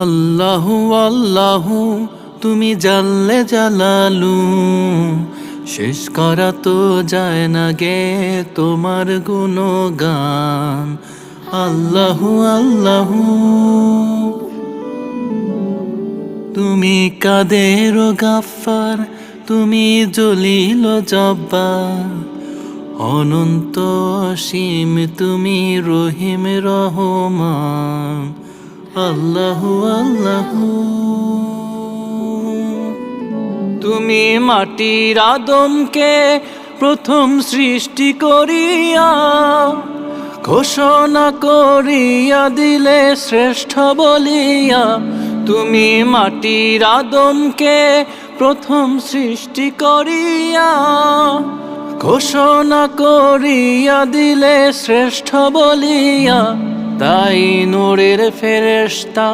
আল্লাহু আল্লাহু তুমি জাল্লে জালালু, শেষ করা তো যায় না গে তোমার গুণগান। আল্লাহু আল্লাহু তুমি কাদের গাফফার, তুমি জলিল জব্বার, অনন্ত অসীম তুমি রহিম রহমান। আল্লাহু আল্লাহু তুমি মাটির আদমকে প্রথম সৃষ্টি করিয়া ঘোষণা করিয়া দিলে শ্রেষ্ঠ বলিয়া। তুমি মাটির আদমকে প্রথম সৃষ্টি করিয়া ঘোষণা করিয়া দিলে শ্রেষ্ঠ বলিয়া। তাই নূরের ফেরেশতা